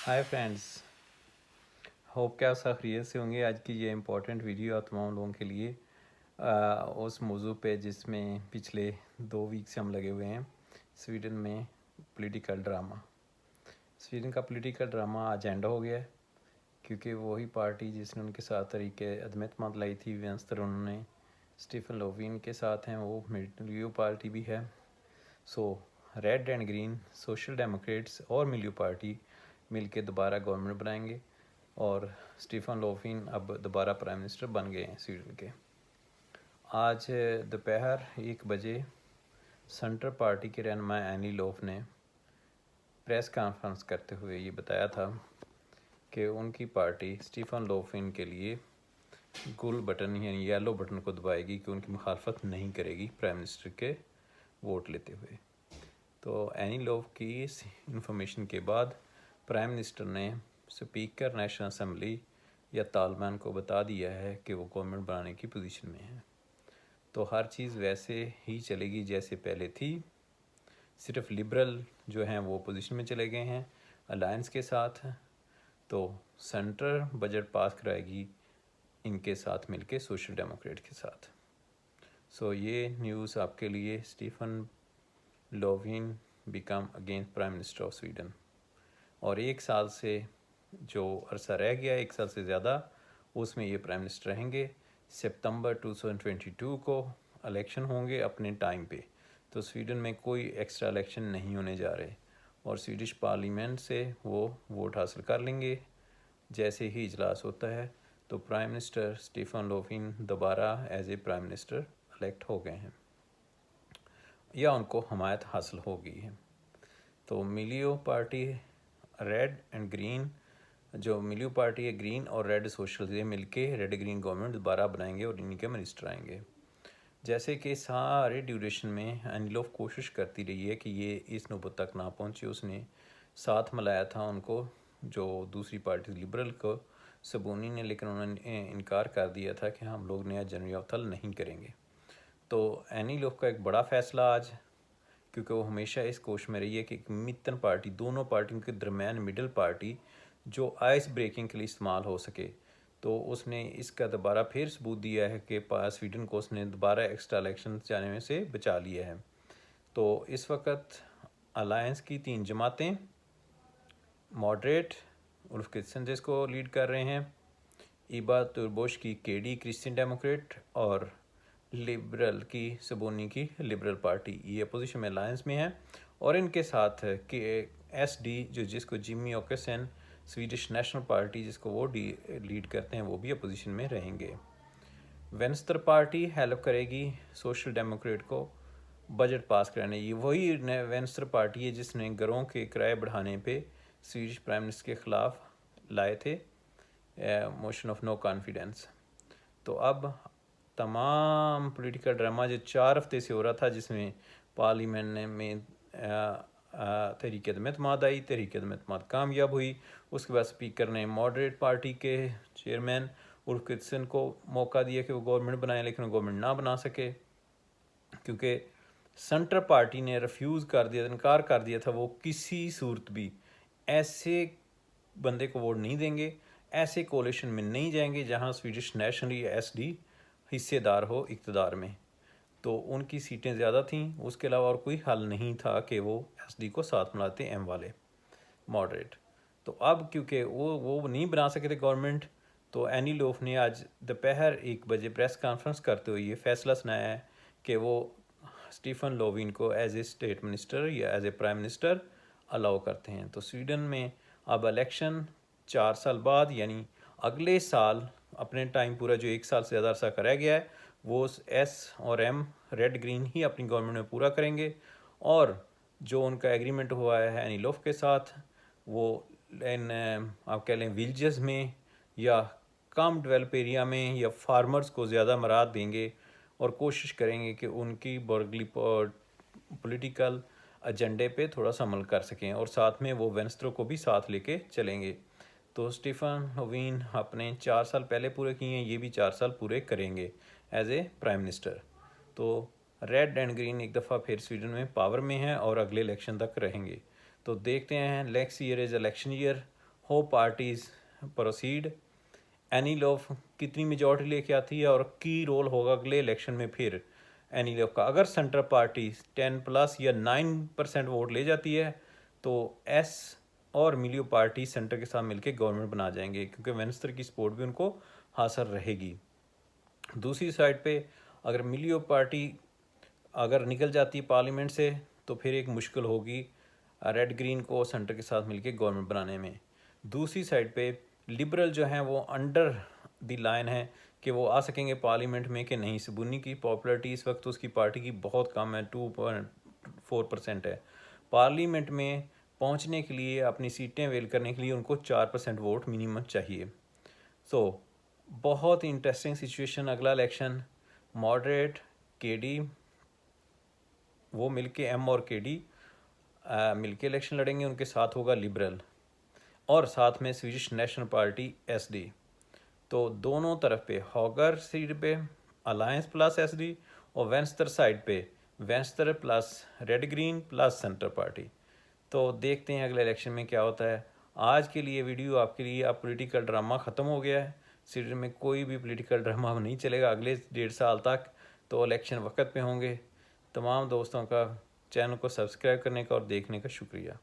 Hi friends, hope क्या सब खैरियत से होंगे। आज की ये इम्पोर्टेंट वीडियो आप तमाम लोगों के लिए उस मौजू पे जिसमें पिछले 2 वीक से हम लगे हुए हैं। स्वीडन में पॉलिटिकल ड्रामा। स्वीडन का पॉलिटिकल ड्रामा आज एंड हो गया है, क्योंकि वही पार्टी जिसने उनके साथ तरीके अदम एतमाद लाई थी वेंस्तर, उन्होंने स्टीफन लोवीन के साथ हैं, वो मिलियो पार्टी भी है। So red and green social democrats और मिलियो पार्टी मिलके दोबारा गवर्नमेंट बनाएंगे और स्टीफन लोफिन अब दोबारा प्राइम मिनिस्टर बन गए हैं स्वीडन के। आज दोपहर 1 बजे सेंटर पार्टी के रहनुमा एनी लोफ ने प्रेस कॉन्फ्रेंस करते हुए ये बताया था कि उनकी पार्टी स्टीफन लोफिन के लिए गुल बटन यानी येलो बटन को दबाएगी, कि उनकी मुखालफत नहीं करेगी प्राइम मिनिस्टर के वोट लेते हुए। तो एनी लोफ की इस इंफॉर्मेशन के बाद प्राइम मिनिस्टर ने स्पीकर नेशनल असम्बली या तालिबान को बता दिया है कि वो गवर्नमेंट बनाने की पोजीशन में है। तो हर चीज़ वैसे ही चलेगी जैसे पहले थी, सिर्फ लिबरल जो हैं वो पोजीशन में चले गए हैं अलायंस के साथ। तो सेंटर बजट पास कराएगी इनके साथ मिलके सोशल डेमोक्रेट के साथ। सो ये न्यूज़ आपके लिए, Stefan Lofven become again prime minister of Sweden. और 1 साल से जो अरसा रह गया, 1 साल से ज़्यादा, उसमें ये प्राइम मिनिस्टर रहेंगे। सितंबर 2022 को इलेक्शन होंगे अपने टाइम पे। तो स्वीडन में कोई एक्स्ट्रा इलेक्शन नहीं होने जा रहे और स्वीडिश पार्लियामेंट से वो वोट हासिल कर लेंगे। जैसे ही इजलास होता है तो प्राइम मिनिस्टर स्टीफन लोफिन दोबारा as a prime minister elect हो गए हैं या उनको हमायत हासिल हो गई है। तो मिलियो पार्टी रेड एंड ग्रीन, जो मिलियो पार्टी है ग्रीन और रेड सोशल, ये मिलके रेड ग्रीन गवर्नमेंट दोबारा बनाएंगे और इन्हीं के मिनिस्टर आएंगे। जैसे कि सारे ड्यूरेशन में एनीलोफ कोशिश करती रही है कि ये इस नौबत तक ना पहुँचे। उसने साथ मिलाया था उनको जो दूसरी पार्टी लिबरल को, सबूनी ने, लेकिन उन्होंने इनकार कर दिया था कि हम लोग नया जनरल अवतल नहीं करेंगे। तो एनीलोफ का एक बड़ा फ़ैसला आज, क्योंकि वो हमेशा इस कोशिश में रही है कि एक मित्तन पार्टी, दोनों पार्टियों के दरमियान मिडिल पार्टी जो आइस ब्रेकिंग के लिए इस्तेमाल हो सके। तो उसने इसका दोबारा फिर सबूत दिया है कि स्वीडन को उसने दोबारा एक्स्ट्रा इलेक्शन जाने में से बचा लिया है। तो इस वक्त अलायंस की 3 जमातें, मॉडरेट उल्फ क्रिस्टियन जिसको लीड कर रहे हैं, ईबा तुर्बोश की केडी क्रिश्चियन डेमोक्रेट और लिबरल की सबोनी की लिबरल पार्टी, ये अपोजिशन में अलायंस में है। और इनके साथ कि एसडी जो जिसको Jimmy occasion Swedish national party जिसको वो लीड करते हैं, वो भी अपोजिशन में रहेंगे। वेंस्टर पार्टी हेल्प करेगी सोशल डेमोक्रेट को बजट पास कराने। ये वही वेंस्टर पार्टी है जिसने घरों के किराए बढ़ाने पे स्वीडिश प्राइम मिनिस्टर के ख़िलाफ़ लाए थे मोशन ऑफ नो कॉन्फिडेंस। तो अब तमाम पॉलिटिकल ड्रामा जो 4 हफ्ते से हो रहा था, जिसमें पार्लियामेंट में तहरीक अदम एतमाद आई, तहरीक अदम एतमाद कामयाब हुई। उसके बाद स्पीकर ने मॉडरेट पार्टी के चेयरमैन उल्फ क्रिस्टियन को मौका दिया कि वो गवर्नमेंट बनाए, लेकिन वो गवर्नमेंट ना बना सके क्योंकि सेंटर पार्टी ने रिफ्यूज़ कर दिया, इनकार कर दिया था। वो किसी सूरत भी ऐसे बंदे को वोट नहीं देंगे, ऐसे कोalition में नहीं जाएंगे जहां स्वीडिश नेशनल या एसडी हिस्सेदार हो इक़्तिदार में। तो उनकी सीटें ज़्यादा थीं, उसके अलावा और कोई हल नहीं था कि वो एसडी को साथ मिलाते एम वाले मॉडरेट। तो अब क्योंकि वो नहीं बना सके थे गवर्नमेंट, तो एनी लोफ ने आज दोपहर 1 बजे प्रेस कॉन्फ्रेंस करते हुए ये फैसला सुनाया है कि वो स्टीफन लोवीन को एज ए स्टेट मिनिस्टर या as a prime minister allow करते हैं। तो स्वीडन में अब इलेक्शन 4 साल बाद, यानी अगले साल, अपने टाइम पूरा जो 1 साल से ज़्यादा अरसा का रह गया है, वो एस और एम रेड ग्रीन ही अपनी गवर्नमेंट में पूरा करेंगे। और जो उनका एग्रीमेंट हुआ है एनीलोफ के साथ, वो इन आप कह लें विलेजेस में या कम डेवलप एरिया में या फार्मर्स को ज़्यादा मराद देंगे और कोशिश करेंगे कि उनकी बर्गली पॉलिटिकल एजेंडे पे थोड़ा सा अमल कर सकें, और साथ में वो वेंस्ट्रो को भी साथ लेके चलेंगे। तो स्टीफन लोवीन अपने 4 साल पहले पूरे किए हैं, ये भी 4 साल पूरे करेंगे एज ए प्राइम मिनिस्टर। तो रेड एंड ग्रीन एक दफ़ा फिर स्वीडन में पावर में है और अगले इलेक्शन तक रहेंगे। तो देखते हैं, next year is election year how parties proceed, any loaf कितनी मेजॉरिटी लेके आती है और की रोल होगा अगले इलेक्शन में। फिर एनी लोफ का अगर सेंटर पार्टी 10+ या 9% वोट ले जाती है तो एस और मिलियो पार्टी सेंटर के साथ मिलकर गवर्नमेंट बना जाएंगे, क्योंकि वेंस्टर की सपोर्ट भी उनको हासिल रहेगी। दूसरी साइड पे अगर मिलियो पार्टी अगर निकल जाती है पार्लियामेंट से तो फिर एक मुश्किल होगी रेड ग्रीन को सेंटर के साथ मिलकर गवर्नमेंट बनाने में। दूसरी साइड पे लिबरल जो हैं वो अंडर द लाइन है कि वो आ सकेंगे पार्लियामेंट में कि नहीं। सुन्नी की पॉपुलरिटी इस वक्त उसकी पार्टी की बहुत कम है, 2.4% है। पार्लियामेंट में पहुंचने के लिए, अपनी सीटें वेल करने के लिए उनको 4% वोट मिनिमम चाहिए। बहुत इंटरेस्टिंग सिचुएशन। अगला इलेक्शन मॉडरेट केडी वो मिलके एम और केडी मिलके इलेक्शन लड़ेंगे, उनके साथ होगा लिबरल और साथ में स्वीडिश नेशनल पार्टी एसडी। तो दोनों तरफ पे हॉगर सीट पे अलायंस प्लस एसडी और वेंस्टर साइड पे vanster plus red green plus center party. तो देखते हैं अगले इलेक्शन में क्या होता है। आज के लिए वीडियो आपके लिए, अब पॉलिटिकल ड्रामा ख़त्म हो गया है। स्वीडन में कोई भी पॉलिटिकल ड्रामा नहीं चलेगा अगले 1.5 साल तक। तो इलेक्शन वक्त पे होंगे। तमाम दोस्तों का चैनल को सब्सक्राइब करने का और देखने का शुक्रिया।